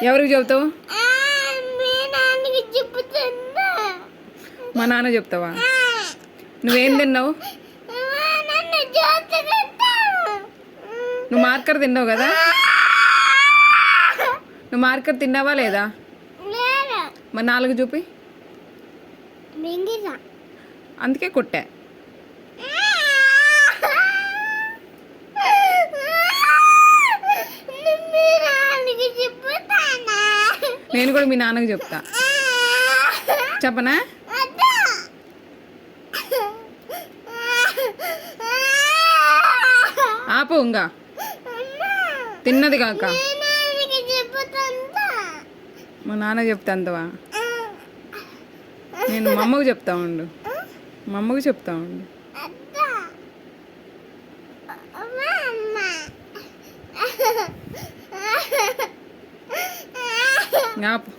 ఎవరికి చెబుతావు? మా నాన్న చెప్తావా? నువ్వేం తిన్నావు? నువ్వు మార్కర్ తిన్నావు కదా? నువ్వు మార్కర్ తిన్నావా లేదా? మరి 4 చూపి. అందుకే కొట్టా. నేను కూడా మీ నాన్నకి చెప్తా. చెప్పనా? ఆపు ఇంకా తిన్నది కాక. మా నాన్న చెప్తా అంతవా? నేను మా అమ్మకు చెప్తా ఉండు. మా అమ్మకు చెప్తా ఉండు. ఆపు.